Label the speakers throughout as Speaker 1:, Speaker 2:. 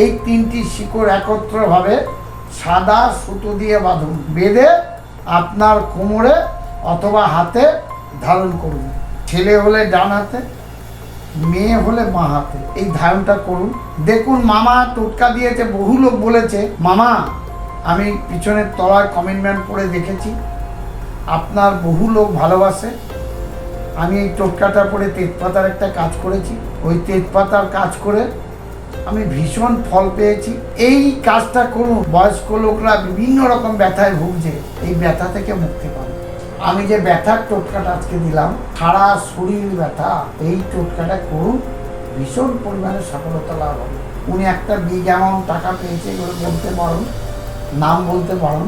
Speaker 1: এই তিনটি শিকড় একত্রভাবে সাদা সুতো দিয়ে বাঁধুন, বেঁধে আপনার কোমরে অথবা হাতে ধারণ করুন। ছেলে হলে ডান হাতে, মেয়ে হলে বাঁ হাতে এই ধারণটা করুন। দেখুন মামা টোটকা দিয়েছে, বহু লোক বলেছে মামা, আমি পিছনের তলায় কমেন্টমেন্ট পড়ে দেখেছি আপনার বহু লোক ভালোবাসে। আমি এই টোটকাটা পড়ে তেজপাতার একটা কাজ করেছি, ওই তেজপাতার কাজ করে আমি ভীষণ ফল পেয়েছি। এই কাজটা করুন, বয়স্ক লোকরা বিভিন্ন রকম ব্যথায় ভুগছে, এই ব্যথা থেকে মুক্তি পাবে। আমি যে ব্যথার টোটকাটা আজকে দিলাম, সারা শরীর ব্যথা, এই টোটকাটা করুন, ভীষণ পরিমাণে সফলতা লাভ হবে। উনি একটা বিগ অ্যামাউন্ট টাকা পেয়েছে, এগুলো বলতে পারুন, নাম বলতে পারুন,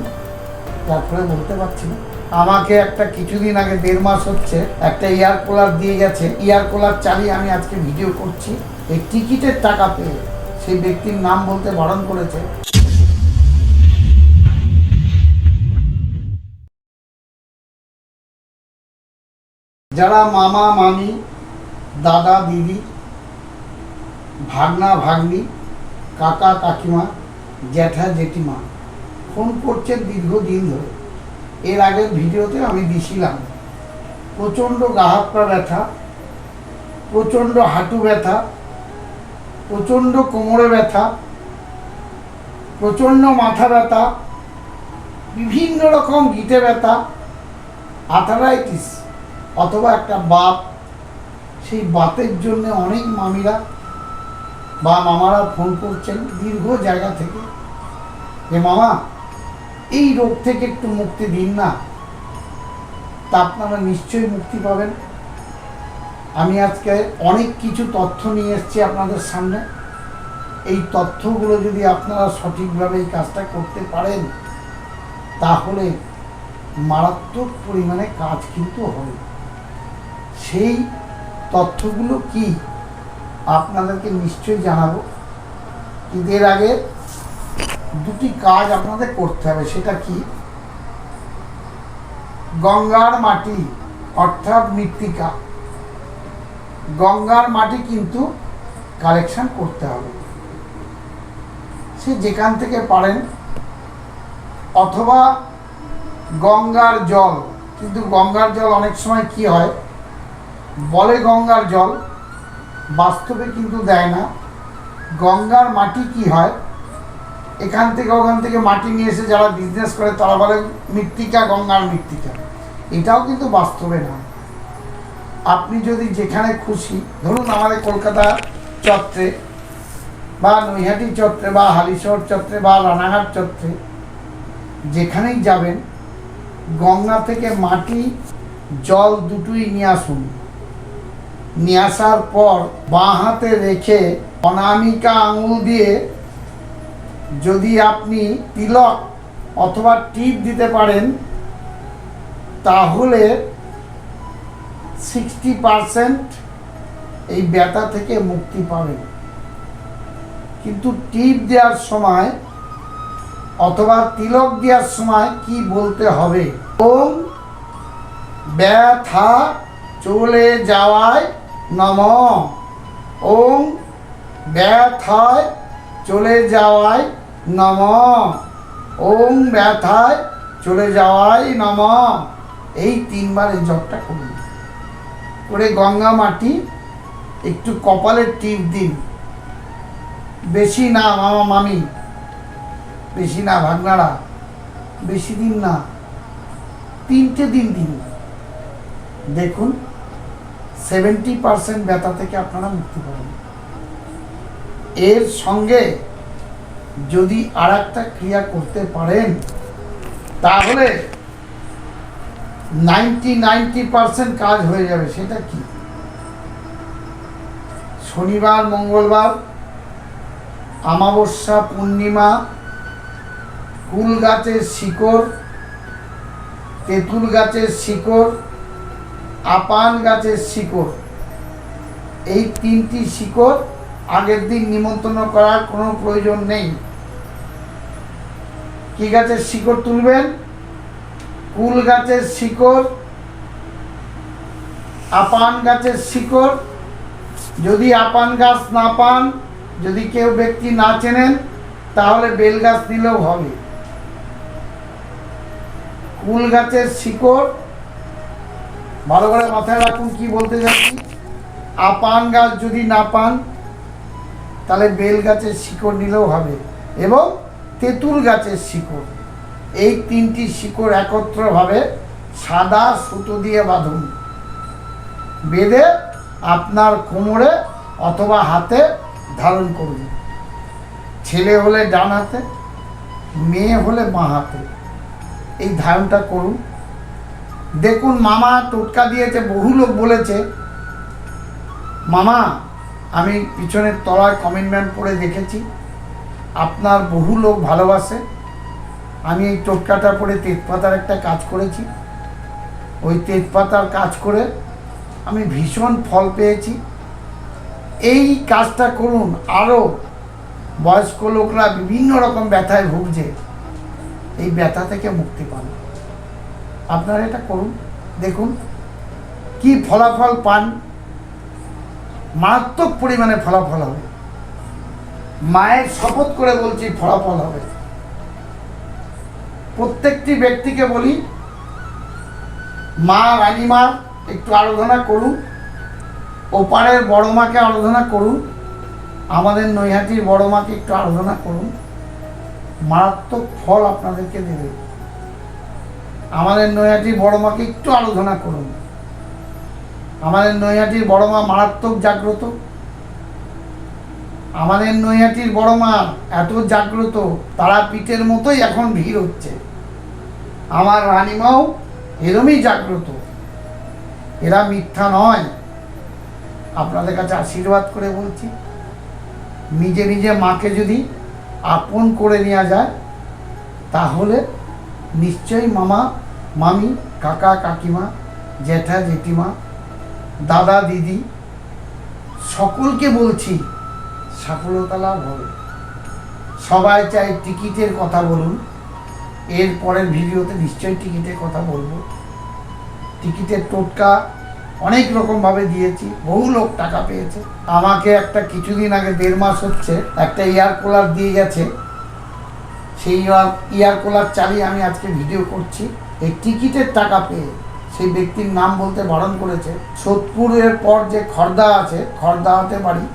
Speaker 1: তারপরে বলতে পারছি না। আমাকে একটা কিছুদিন আগে 1.5 মাস হচ্ছে একটা এয়ার কুলার দিয়ে গেছে, এয়ার কুলার চালিয়ে আমি আজকে ভিডিও করছি। এই টিকিটের টাকা পেয়ে সেই ব্যক্তির নাম বলতে বারণ করেছে। যারা মামা মামি, দাদা দিদি, ভাগনা ভাগ্নি, কাকা কাকিমা, জ্যাঠা জেঠিমা ফোন করছেন দীর্ঘদিন ধরে, এর আগের ভিডিওতে আমি দিছিলাম প্রচণ্ড গা হাত পা ব্যথা, প্রচণ্ড হাঁটু ব্যথা, প্রচণ্ড কোমরে ব্যথা, প্রচণ্ড মাথা ব্যথা, বিভিন্ন রকম গিটে ব্যথা, আর্থারাইটিস অথবা একটা বাত, সেই বাতের জন্য অনেক মামিরা বা মামারা ফোন করছেন দীর্ঘ জায়গা থেকে যে মামা এই রোগ থেকে একটু মুক্তি দিন না। তা আপনারা নিশ্চয়ই মুক্তি পাবেন। আমি আজকে অনেক কিছু তথ্য নিয়ে এসেছি আপনাদের সামনে। এই তথ্যগুলো যদি আপনারা সঠিকভাবে এই কাজটা করতে পারেন, তাহলে মারাত্মক পরিমাণে কাজ কিন্তু হবে। সেই তথ্যগুলো কি আপনাদেরকে নিশ্চয়ই জানাবো, কিন্তু এর আগে দুটি কাজ আপনাদের করতে হবে। সেটা কি? গঙ্গার মাটি অর্থাৎ মৃত্তিকা, গঙ্গার মাটি কিন্তু কালেকশন করতে হবে, সে যেখান থেকে পারেন, অথবা গঙ্গার জল। কিন্তু গঙ্গার জল অনেক সময় কি হয়, বলে গঙ্গার জল, বাস্তবে কিন্তু দেয় না। গঙ্গার মাটি কি হয়, এখান থেকে ওখান থেকে মাটি নিয়ে এসে যারা বিজনেস করে তারা বলে মৃত্তিকা, গঙ্গার মৃত্তিকা, এটাও কিন্তু বাস্তবে না। আপনি যদি যেখানে খুশি, ধরুন আমাদের কলকাতা চত্বরে বা নৈহাটি চত্বরে বা হালিশহর চত্বরে বা রানাঘাট চত্বরে যেখানেই যাবেন, গঙ্গা থেকে মাটি জল দুটোই নিয়ে আসুন। নিয়ে আসার পর বাঁ হাতে রেখে অনামিকা আঙুল দিয়ে যদি আপনি তিলক অথবা টিপ দিতে পারেন, তাহলে 60% এই ব্যথা থেকে মুক্তি পাবেন। কিন্তু টিপ দেওয়ার সময় অথবা তিলক দেওয়ার সময় কি বলতে হবে? ওম ব্যথা চলে যাওয়ায় নমঃ। ওম ব্যথায় চলে যাওয়ায় নমঃ। ওম ব্যথায় চলে যাওয়ায় নমঃ। এই 3 বার এই জপটা করুন। করে গঙ্গা মাটি একটু কপালের টিপ দিন, বেশি না মামা মামি, বেশি না ভাগনারা, বেশি দিন না, 3টে দিন দিন। দেখুন 70% ব্যথা থেকে আপনারা মুক্তি পাবেন। এর সঙ্গে যদি আর একটা ক্রিয়া করতে পারেন, তাহলে 90% কাজ হয়ে যাবে। সেটা কি? শনিবার, মঙ্গলবার, অমাবস্যা, পূর্ণিমা, কুল গাছের শিকড়, তেঁতুল গাছের শিকড়, আপান গাছের শিকড়, এই 3টি শিকড় আগের দিন নিমন্ত্রণ করার কোনো প্রয়োজন নেই। কি গাছের শিকড় তুলবেন? কুল গাছের শিকড়, আপান গাছের শিকড়। যদি আপান গাছ না পান, যদি কেউ ব্যক্তি না চেনেন তাহলে বেল গাছ নিলেও হবে। কুল গাছের শিকড়, ভালো করে মাথায় রাখুন কি বলতে যাচ্ছি। আপান গাছ যদি না পান তাহলে বেল গাছের শিকড় নিলেও হবে, এবং তেঁতুল গাছের শিকড়। এই তিনটি শিকড় একত্রভাবে সাদা সুতো দিয়ে বাঁধুন, বেঁধে আপনার কোমরে অথবা হাতে ধারণ করুন। ছেলে হলে ডান হাতে, মেয়ে হলে বাঁ হাতে এই ধারণটা করুন। দেখুন মামা টোটকা দিয়েছে, বহু লোক বলেছে মামা আমি পিছনের তলায় কমেন্টমেন্ট করে দেখেছি আপনার বহু লোক ভালোবাসে, আমি এই টোটকাটা পরে তেজপাতার একটা কাজ করেছি, ওই তেজপাতার কাজ করে আমি ভীষণ ফল পেয়েছি। এই কাজটা করুন। আরও বয়স্ক লোকরা বিভিন্ন রকম ব্যথায় ভুগছে, এই ব্যথা থেকে মুক্তি পান। আপনারা এটা করুন, দেখুন কি ফলাফল পান। মারাত্মক পরিমাণে ফলাফল হবে, মায়ের শপথ করে বলছি ফলাফল হবে। প্রত্যেকটি ব্যক্তিকে বলি মা রানীমা একটু আরাধনা করুন, ওপারের বড় মাকে আরাধনা করুন, আমাদের নৈহাটির বড় মাকে একটু আরাধনা করুন, মারাত্মক ফল আপনাদেরকে দেবে। আমাদের নৈহাটির বড় মাকে একটু আরাধনা করুন। আমাদের নৈহাটির বড় মা মারাত্মক জাগ্রত, আমাদের নৈহাটির বড় মা এত জাগ্রত, তারা পিঠের মতোই এখন ভিড় হচ্ছে। আমার রানীমাও এরমই জাগ্রত, এরা মিথ্যা নয়। আপনাদের কাছে আশীর্বাদ করে বলছি, নিজে নিজে মাকে যদি আপন করে নেওয়া যায় তাহলে নিশ্চয়ই মামা মামি কাকা কাকিমা জ্যাঠা জেঠিমা দাদা দিদি সকলকে বলছি সফলতা লাভ হবে। সবাই চাই টিকিটের কথা বলুন, এর পরের ভিডিওতে নিশ্চয়ই টিকিটের কথা বলবো। টিকিটের টোটকা অনেক রকমভাবে দিয়েছি, বহু লোক টাকা পেয়েছে। আমাকে একটা কিছুদিন আগে 1.5 মাস হচ্ছে একটা ইয়ার কুলার দিয়ে গেছে, সেই ইয়ার কুলার চালিয়ে আমি আজকে ভিডিও করছি। এই টিকিটের টাকা পেয়ে সেই ব্যক্তির নাম বলতে বারণ করেছে, সোদপুরের পর যে খর্দা আছে, খর্দাতে বাড়ি,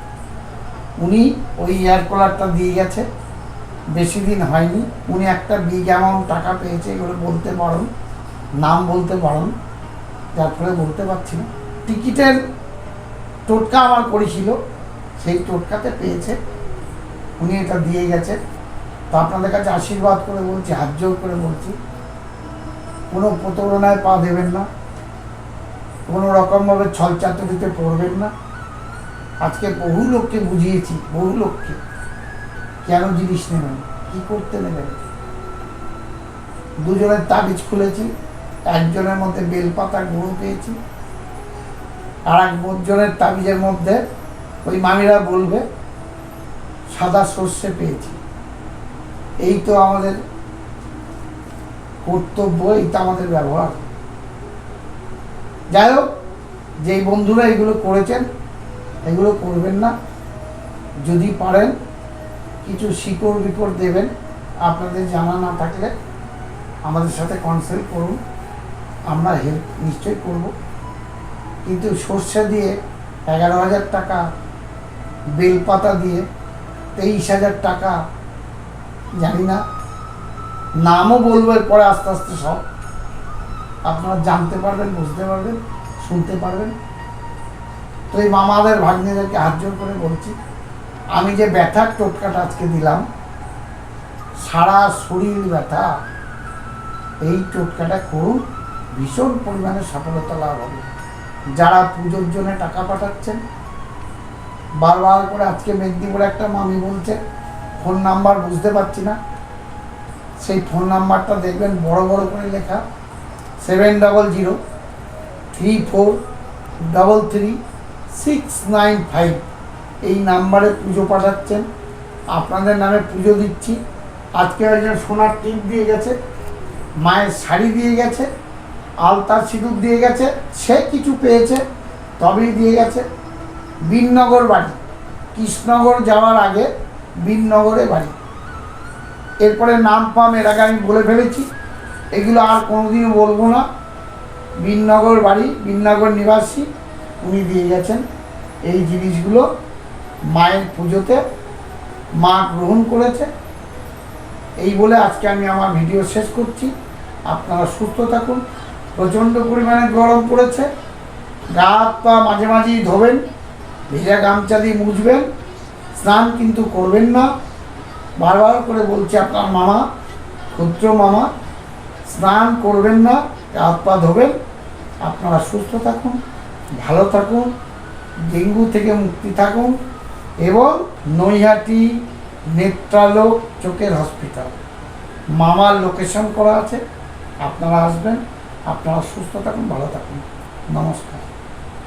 Speaker 1: উনি ওই এয়ার কুলারটা দিয়ে গেছে, বেশি দিন হয়নি। উনি একটা বিগ অ্যামাউন্ট টাকা পেয়েছে, এগুলো বলতে বারণ, নাম বলতে বারণ, যার ফলে বলতে পারছি না। টিকিটের টোটকা আমার করেছিল, সেই টোটকাতে পেয়েছে, উনি এটা দিয়ে গেছে। তো আপনাদের কাছে আশীর্বাদ করে বলছি, হাত জোর করে বলছি, কোনো প্রতারণায় পা দেবেন না, কোনো রকমভাবে ছলচাতুরিতে পড়বেন না। আজকে বহু লোককে বুঝিয়েছি, বহু লোককে কেন জিনিস নেবেন, কি করতে নেবেন। দুজনের তাবিজ খুলেছি, একজনের মধ্যে বেলপাতা গুঁড়ো পেয়েছি, আর একজনের তাবিজের মধ্যে ওই মামিরা বলবে সাদা সর্ষে পেয়েছি। এই তো আমাদের কর্তব্য, এই তো আমাদের ব্যবহার। যাই হোক, যেই বন্ধুরা এগুলো করেছেন এগুলো করবেন না। যদি পারেন কিছু শিকড় বিকড় দেবেন, আপনাদের জানা না থাকলে আমাদের সাথে কনসাল্ট করুন, আমরা হেল্প নিশ্চয়ই করব। কিন্তু সর্ষে দিয়ে 11,000 টাকা, বেলপাতা দিয়ে 23,000 টাকা, জানি না, নামও বলবো এরপরে আস্তে আস্তে সব আপনারা জানতে পারবেন, বুঝতে পারবেন, শুনতে পারবেন। তো এই মামাদের ভাগ্নেদেরকে হাত জোর করে বলছি, আমি যে ব্যথার টোটকাটা আজকে দিলাম, সারা শরীর ব্যথা, এই টোটকাটা করুন, ভীষণ পরিমাণে সফলতা লাভ হবে। যারা পুজোর জন্য টাকা পাঠাচ্ছেন, বারবার করে, আজকে মেদিনীপুরে একটা মামি বলছে ফোন নাম্বার বুঝতে পারছি না, সেই ফোন নাম্বারটা দেখবেন বড় বড় করে লেখা, 700334339695, এই নাম্বারে পুজো পাঠাচ্ছেন। আপনাদের নামে পুজো দিচ্ছি। আজকে একজন সোনার টিপ দিয়ে গেছে, মায়ের শাড়ি দিয়ে গেছে, আলতার সিঁদুর দিয়ে গেছে, সে কিছু পেয়েছে তবেই দিয়ে গেছে। বিননগর বাড়ি, কৃষ্ণনগর যাওয়ার আগে বীরনগরে বাড়ি। এরপরে নাম ফাম এর আগে আমি বলে ফেলেছি, এগুলো আর কোনোদিনও বলবো না। বীরনগর বাড়ি, বীরনগর নিবাসী, উনি দিয়ে গেছেন এই জিনিসগুলো মায়ের পুজোতে, মা গ্রহণ করেছে। এই বলে আজকে আমি আমার ভিডিও শেষ করছি। আপনারা সুস্থ থাকুন। প্রচণ্ড পরিমাণে গরম পড়েছে, গা হাত পা মাঝে মাঝেই ধোবেন, ভেজা গামছা দিয়ে মুছবেন, স্নান কিন্তু করবেন না। বারবার করে বলছি, আপনার মামা, ক্ষুদ্র মামা, স্নান করবেন না, হাত পা ধোবেন। আপনারা সুস্থ থাকুন, ভালো থাকুন, ডেঙ্গু থেকে মুক্তি থাকুন। এবং নৈহাটি নেত্রালোক চোখের হসপিটাল, মামার লোকেশন করা আছে, আপনারা আসবেন। আপনারা সুস্থ থাকুন, ভালো থাকুন। নমস্কার।